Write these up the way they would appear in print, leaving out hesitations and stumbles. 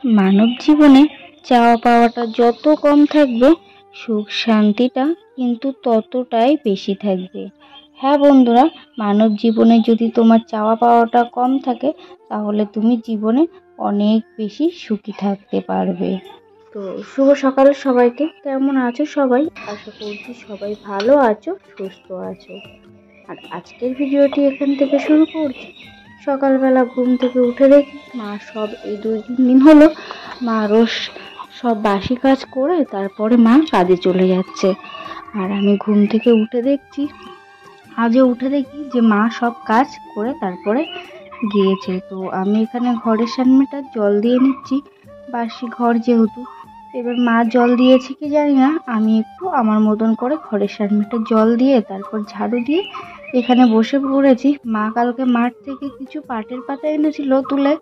মানব জীবনে চাওয়া পাওয়াটা যত কম থাকবে, সুখ শান্তিটা কিন্তু ততটাই বেশি থাকবে। হ্যাঁ বন্ধুরা, মানব জীবনে যদি তোমার চাওয়া পাওয়াটা কম থাকে, তাহলে তুমি জীবনে অনেক বেশি সুখী থাকতে পারবে। তো শুভ সকাল সবাইকে। কেমন আছো সবাই? আশা করছি সবাই ভালো আছো, সুস্থ আছো। আর আজকের ভিডিওটি এখান থেকে শুরু করছি। সকালবেলা ঘুম থেকে উঠে দেখি মা সব এই 2-3 দিন হলো মা রোজ সব বাসি কাজ করে তারপরে মা কাজে চলে যাচ্ছে। আর আমি ঘুম থেকে উঠে দেখছি, আজও উঠে দেখি যে মা সব কাজ করে তারপরে গিয়েছে। তো আমি এখানে ঘরের সামনেটা জল দিয়ে নিচ্ছি, বাসি ঘর যেহেতু। এবার মা জল দিয়েছে কি জানি না, আমি একটু আমার মতন করে ঘরের সামনেটা জল দিয়ে তারপর ঝাড়ু দিয়ে এখানে বসে পড়েছি। মা কালকে মাঠ থেকে কিছু পাটের পাতা এনেছিল তুলে,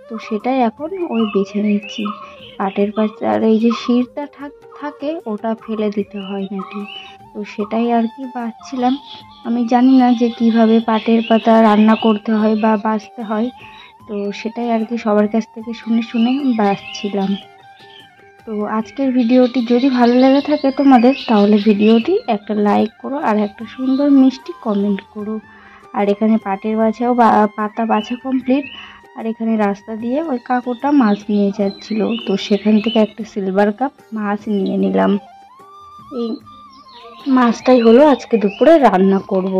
তো সেটাই এখন ওই বেছে নিচ্ছি। পাটের পাতার এই যে শিরটা থাকে ওটা ফেলে দিতে হয় নাকি, তো সেটাই আর কি বাছছিলাম। আমি জানি না যে কিভাবে পাটের পাতা রান্না করতে হয় বা বাছতে হয়, তো সেটাই আর কি সবার কাছ থেকে শুনে শুনে বাছছিলাম। তো আজকের ভিডিওটি যদি ভালো লেগে থাকে তোমাদের, তাহলে ভিডিওটি একটা লাইক করো আর একটা সুন্দর মিষ্টি কমেন্ট করো। আর এখানে পাটের বাছাও পাতা বাছা কমপ্লিট। আর এখানে রাস্তা দিয়ে ওই কাকুটা মাছ নিয়ে যাচ্ছিল, তো সেখান থেকে একটা সিলভার কাপ মাছ নিয়ে নিলাম। এই মাছটাই হলো আজকে দুপুরে রান্না করব।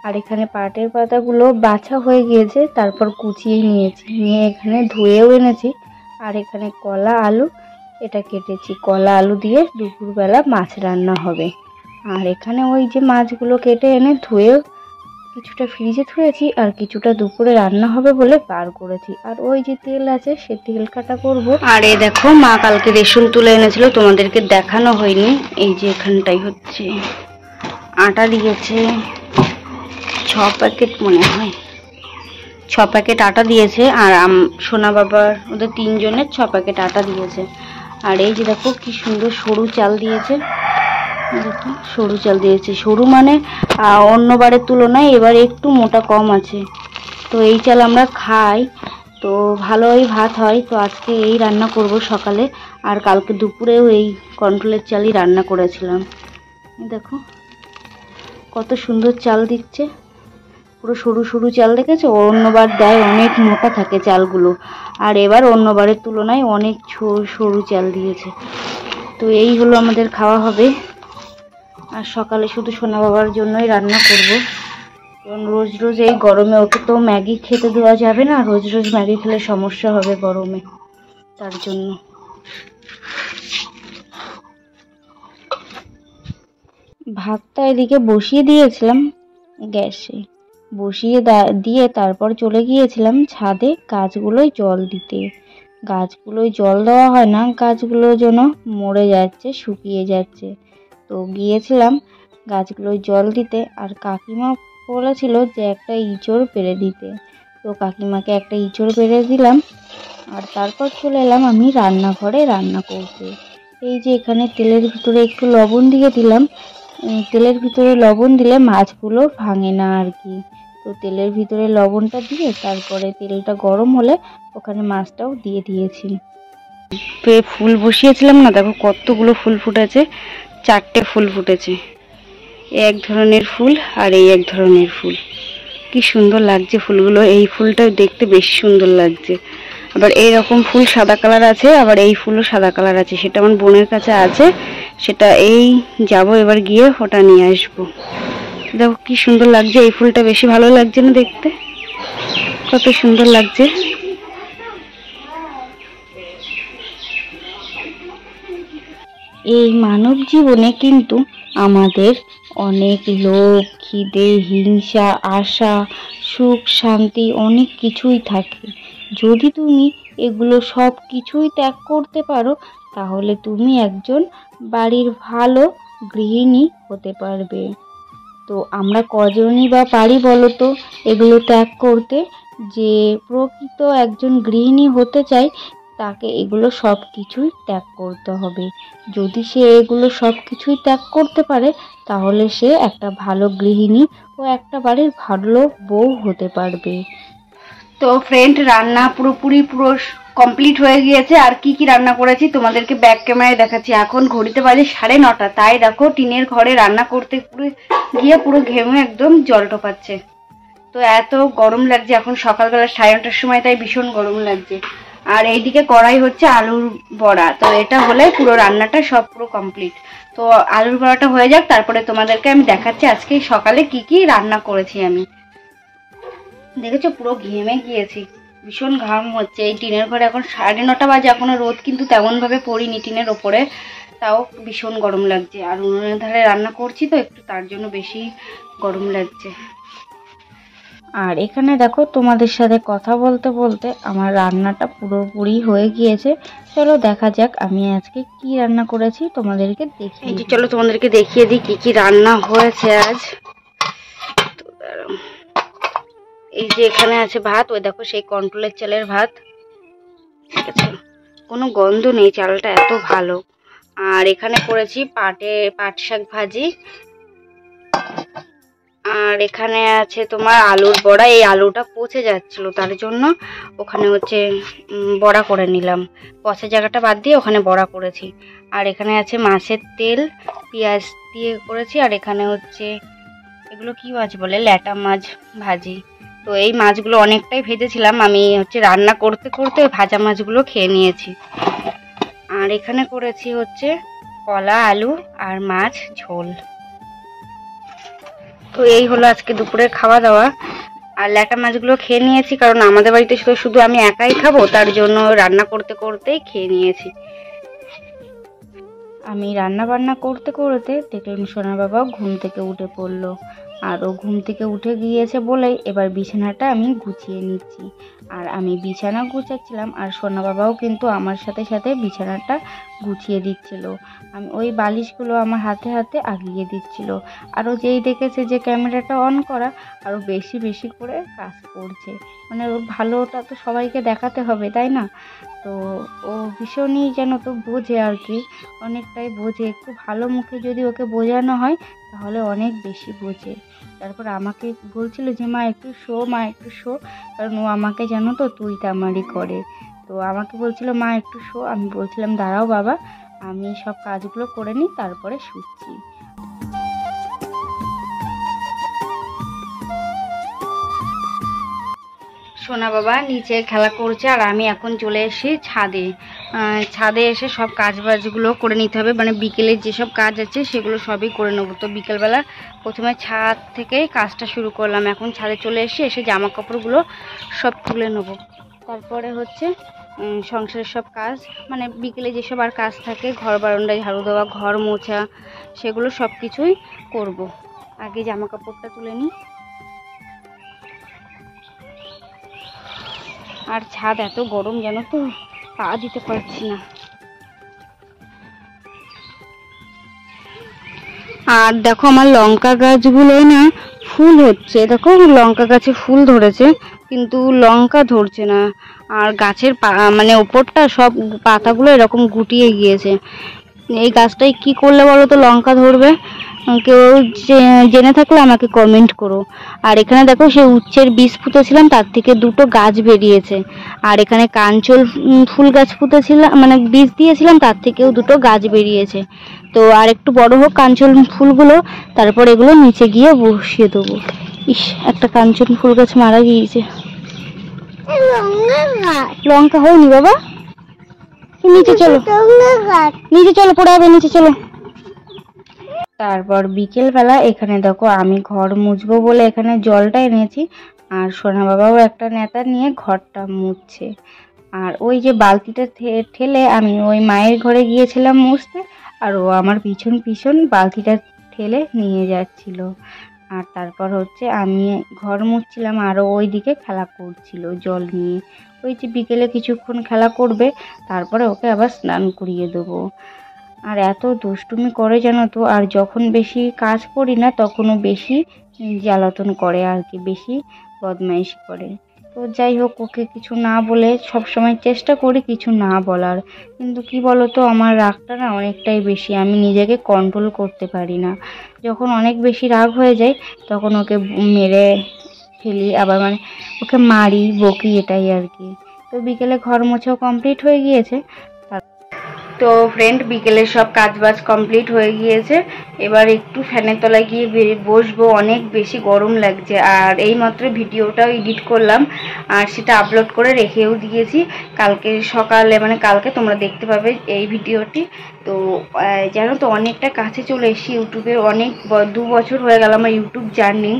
আর এখানে পাটের পাতাগুলো বাছা হয়ে গিয়েছে, তারপর কুচিয়ে নিয়েছি, নিয়ে এখানে ধুয়েও এনেছি। আর এখানে কলা আলু এটা কেটেছি, কলা আলু দিয়ে দুপুরবেলা মাছ রান্না হবে। আর এখানে ওই যে মাছগুলো কেটে এনে ধুয়ে কিছুটা ফ্রিজে থুয়েছি আর কিছুটা দুপুরে রান্না হবে বলে বার করেছি। আর ওই যে তেল আছে সে তেল কাটা করব। আর এই দেখো মা কালকে রেশন তুলে এনেছিল, তোমাদেরকে দেখানো হয়নি। এই যে এখানটাই হচ্ছে আটা দিয়েছে 6 প্যাকেট, মনে হয় 6 প্যাকেট আটা দিয়েছে। আর সোনা বাবার ওদের 3 জনের 6 প্যাকেট আটা দিয়েছে। আর এই যে দেখো কি সুন্দর সরু চাল দিয়েছে, দেখো সরু চাল দিয়েছে। সরু মানে অন্যবারের তুলনায় এবার একটু মোটা কম আছে। তো এই চাল আমরা খাই, তো ভালোই ভাত হয়। তো আজকে এই রান্না করব সকালে, আর কালকে দুপুরেও এই কন্ট্রোলের চালই রান্না করেছিলাম। দেখো কত সুন্দর চাল দিচ্ছে, পুরো সরু সরু চাল দেখেছো। অন্যবার দেয় অনেক মোটা থাকে চালগুলো, আর এবার অন্যবারের তুলনায় অনেক সরু চাল দিয়েছে। তো এই হলো আমাদের খাওয়া হবে। আর সকালে শুধু সোনা বাবার জন্যই রান্না করব, কারণ রোজ রোজ এই গরমে ওকে তো ম্যাগি খেতে দেওয়া যাবে না, রোজ রোজ ম্যাগি খেলে সমস্যা হবে গরমে, তার জন্য। ভাতটা এদিকে বসিয়ে দিয়েছিলাম গ্যাসে, বসিয়ে দিয়ে তারপর চলে গিয়েছিলাম ছাদে গাছগুলোয় জল দিতে। গাছগুলোয় জল দেওয়া হয় না, গাছগুলো যেন মরে যাচ্ছে, শুকিয়ে যাচ্ছে। তো গিয়েছিলাম গাছগুলোয় জল দিতে। আর কাকিমা বলেছিল যে একটা ইঁচড় পেরে দিতে, তো কাকিমাকে একটা ইঁচড় পেরে দিলাম। আর তারপর চলে এলাম আমি রান্নাঘরে রান্না করতে। এই যে এখানে তেলের ভিতরে একটু লবণ দিয়ে দিলাম, তেলের ভিতরে লবণ দিলে মাছগুলো ভাঙে না আর কি। তো তেলের ভিতরে লবণটা দিয়ে তারপরে তেলটা গরম হলে ওখানে মাছটাও দিয়ে দিয়েছি। ফুল বসিয়েছিলাম না, দেখো কতগুলো ফুল ফুটেছে, 4টে ফুল ফুটেছে। এক ধরনের ফুল আর এই এক ধরনের ফুল, কি সুন্দর লাগছে ফুলগুলো। এই ফুলটা দেখতে বেশ সুন্দর লাগছে। আবার এইরকম ফুল সাদা কালার আছে, আবার এই ফুলও সাদা কালার আছে, সেটা আমার বোনের কাছে আছে, সেটা এই যাব এবার গিয়ে ওটা নিয়ে আসবো। দেখো কি সুন্দর লাগছে, এই ফুলটা বেশি ভালো লাগছে না দেখতে, কত সুন্দর লাগছে। এই মানব জীবনে কিন্তু আমাদের অনেক লোভ, খিদে, হিংসা, আশা, সুখ, শান্তি অনেক কিছুই থাকে। যদি তুমি এগুলো সব কিছুই ত্যাগ করতে পারো, তাহলে তুমি একজন বাড়ির ভালো গৃহিণী হতে পারবে। তো আমরা কজনই বা পারি বলো তো এগুলো ত্যাগ করতে? যে প্রকৃত একজন গৃহিণী হতে চায়, তাকে এগুলো সব কিছুই ত্যাগ করতে হবে। যদি সে এগুলো সব কিছুই ত্যাগ করতে পারে, তাহলে সে একটা ভালো গৃহিণী ও একটা বাড়ির ভালো বউ হতে পারবে। তো ফ্রেন্ড, রান্না পুরো কমপ্লিট হয়ে গিয়েছে। আর কি কি রান্না করেছি তোমাদেরকে ব্যাক ক্যামেরায় দেখাচ্ছি। এখন ঘড়িতে বাজে 9:30। তাই দেখো টিনের ঘরে রান্না করতে গিয়ে পুরো ঘেমে একদম জল টোপাচ্ছে। তো এত গরম লাগছে এখন সকালবেলা 9:30টার সময়, তাই ভীষণ গরম লাগছে। আর এইদিকে কড়াই হচ্ছে আলুর বড়া। তো এটা হলে পুরো রান্নাটা সব পুরো কমপ্লিট। তো আলুর বড়াটা হয়ে যাক, তারপরে তোমাদেরকে আমি দেখাচ্ছি আজকে সকালে কি কি রান্না করেছি আমি। দেখেছো পুরো ঘেমে গিয়েছি, ভীষণ ঘাম হচ্ছে। এই টিনের ঘরে এখন 9:30 বাজে, এখনো রোদ কিন্তু তেমন ভাবে পড়িনি টিনের ওপরে, তাও ভীষণ গরম লাগছে। আর উনুনের ধারে রান্না করছি তো একটু, তার জন্য বেশি গরম লাগছে। আর এখানে দেখো তোমাদের সাথে কথা বলতে বলতে আমার রান্নাটা পুরোপুরি হয়ে গিয়েছে। চলো দেখা যাক আমি আজকে কি রান্না করেছি, তোমাদেরকে দেখিয়ে দিই। চলো তোমাদেরকে দেখিয়ে দিই কি কি রান্না হয়েছে আজ। এই যে এখানে আছে ভাত, ওই দেখো সেই কন্ট্রোলের চালের ভাত, ঠিক আছে, কোনো গন্ধ নেই, চালটা এত ভালো। আর এখানে করেছি পাট শাক ভাজি। আর এখানে আছে তোমার আলুর বড়া। এই আলুটা পচে যাচ্ছিল, তার জন্য ওখানে হচ্ছে বড়া করে নিলাম, পচা জায়গাটা বাদ দিয়ে ওখানে বড়া করেছি। আর এখানে আছে মাছের তেল পেঁয়াজ দিয়ে করেছি। আর এখানে হচ্ছে এগুলো কি মাছ বলে, ল্যাটা মাছ ভাজি। তো এই মাছগুলো অনেকটাই ভেজেছিলাম, আমি হচ্ছে রান্না করতে করতে ভাজা মাছগুলো খেয়ে নিয়েছি। আর এখানে করেছি হচ্ছে কলা আলু আর মাছ ঝোল। তো এই হলো আজকে দুপুরের খাওয়া দাওয়া। আর ল্যাটা মাছগুলো খেয়ে নিয়েছি, কারণ আমাদের বাড়িতে শুধু আমি একাই খাবো, তার জন্য রান্না করতে করতেই খেয়ে নিয়েছি। আমি রান্না বান্না করতে করতে দেখলাম সোনা বাবাও ঘুম থেকে উঠে পড়লো। আর ও ঘুম থেকে উঠে গিয়েছে বলেই এবার বিছানাটা আমি গুছিয়ে নিচ্ছি। আর আমি বিছানা গুছাচ্ছিলাম, আর সোনা বাবাও কিন্তু আমার সাথে সাথে বিছানাটা গুছিয়ে দিচ্ছিল। আমি ওই বালিশগুলো আমার হাতে হাতে আগিয়ে দিচ্ছিল। আরও যেই দেখেছে যে ক্যামেরাটা অন করা, আরও বেশি বেশি করে কাজ করছে। মানে ওর ভালোটা তো সবাইকে দেখাতে হবে, তাই না? তো ও ভীষণই যেন তো বোঝে আর কি, অনেকটাই বোঝে। একটু ভালো মুখে যদি ওকে বোঝানো হয় তাহলে অনেক বেশি বোঝে। তারপর আমাকে বলছিল যে মা একটু শো, মা একটু শো, কারণ ও আমাকে জানো তো তুই তামারি করে। তো আমাকে বলছিল মা একটু শো, আমি বলছিলাম দাঁড়াও বাবা, আমি সব কাজগুলো করে নিই তারপরে শুচ্ছি। সোনা বাবা নিচে খেলা করছে, আর আমি এখন চলে এসেছি ছাদে। ছাদে এসে সব কাজ বাজগুলো করে নিতে হবে, মানে বিকেলের যেসব কাজ আছে সেগুলো সবই করে নেবো। তো বিকেলবেলা প্রথমে ছাদ থেকেই কাজটা শুরু করলাম। এখন ছাদে চলে এসে জামা কাপড়গুলো সব তুলে নেবো। তারপরে হচ্ছে সংসারের সব কাজ, মানে বিকেলে যেসব আর কাজ থাকে, ঘর বারান্দায় ঝাড়ু দেওয়া, ঘর মোছা, সেগুলো সব কিছুই করবো। আগে জামা কাপড়টা তুলে নিই। আর ছাদ এত গরম জানো তো, পা দিতে পারছি না। আর দেখো আমার লঙ্কা গাছগুলো না ফুল হচ্ছে, দেখো লঙ্কা গাছে ফুল ধরেছে কিন্তু লঙ্কা ধরছে না। আর গাছের মানে ওপরটা সব পাতাগুলো এরকম গুটিয়ে গিয়েছে। এই গাছটায় কি করলে বলো তো লঙ্কা ধরবে? কেউ জেনে থাকলে আমাকে কমেন্ট করো। আর এখানে দেখো সেই উচ্ছের বীজ পুঁতেছিলাম, তার থেকে 2টো গাছ বেরিয়েছে। আর এখানে কাঞ্চল ফুল গাছ পুঁতেছিলাম, মানে বীজ দিয়েছিলাম, তার থেকেও 2টো গাছ বেরিয়েছে। তো আর একটু বড় হোক কাঞ্চল ফুলগুলো, তারপর এগুলো নিচে গিয়ে বসিয়ে দেবো। ইস, একটা কাঞ্চন ফুল গাছ মারা গিয়েছে। লঙ্কা হয়নি বাবা, নিচে চলো, নিচে চলো, পড়ে যাবে, নিচে চলো। তারপর বিকেল বেলা এখানে দেখো আমি ঘর মুছবো বলে এখানে জলটা এনেছি, আর সোনা বাবাও একটা নেতা নিয়ে ঘরটা মুছছে। আর ওই যে বালতিটা ঠেলে আমি ওই মায়ের ঘরে গিয়েছিলাম মুছতে, আর ও আমার পিছন পিছন বালতিটা ঠেলে নিয়ে যাচ্ছিল। আর তারপর হচ্ছে আমি ঘর মুছছিলাম, আরও ওই দিকে খেলা করছিল জল নিয়ে। ওই যে বিকেলে কিছুক্ষণ খেলা করবে, তারপরে ওকে আবার স্নান করিয়ে দেবো। আর এত দুষ্টুমি করে জানো তো, আর যখন বেশি কাজ করি না তখনও বেশি জ্বালাতন করে আর কি, বেশি বদমাইশি করে। তো যাই হোক, ওকে কিছু না বলে সবসময় চেষ্টা করি কিছু না বলার, কিন্তু কি বলো তো আমার রাগটা না অনেকটাই বেশি, আমি নিজেকে কন্ট্রোল করতে পারি না। যখন অনেক বেশি রাগ হয়ে যায় তখন ওকে মেরে ফেলি, আবার মানে ওকে মারি বকি, এটাই আর কি। তো বিকেলে ঘর মোছাও কমপ্লিট হয়ে গিয়েছে। তো ফ্রেন্ড, বিকেলের সব কাজবাজ কমপ্লিট হয়ে গিয়েছে। এবার একটু ফ্যানের তলায় গিয়ে বসবো, অনেক বেশি গরম লাগছে। আর এইমাত্র ভিডিওটাও এডিট করলাম আর সেটা আপলোড করে রেখেও দিয়েছি। কালকে সকালে মানে কালকে তোমরা দেখতে পাবে এই ভিডিওটি। তো জানো তো অনেকটা কাছে চলে এসেছি ইউটিউবের। অনেক 2 বছর হয়ে গেল আমার ইউটিউব জার্নি,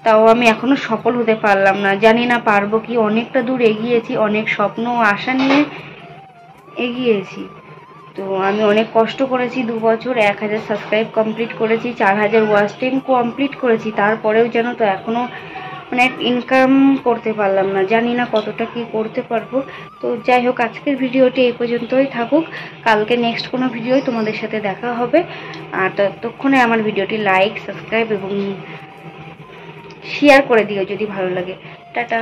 তাও আমি এখনও সফল হতে পারলাম না। জানি না পারবো কি। অনেকটা দূর এগিয়েছি, অনেক স্বপ্ন আশা নিয়ে এগিয়েছি। তো আমি অনেক কষ্ট করেছি 2 বছর, 1000 সাবস্ক্রাইব কমপ্লিট করেছি, 4000 ওয়াচ টাইম কমপ্লিট করেছি। তারপরেও যেন তো এখনও মানে ইনকাম করতে পারলাম না। জানি না কতটা কি করতে পারবো। তো যাই হোক, আজকের ভিডিওটি এই পর্যন্তই থাকুক। কালকে নেক্সট কোনো ভিডিওই তোমাদের সাথে দেখা হবে। আর ততক্ষণে আমার ভিডিওটি লাইক, সাবস্ক্রাইব এবং শেয়ার করে দিও যদি ভালো লাগে। টাটা।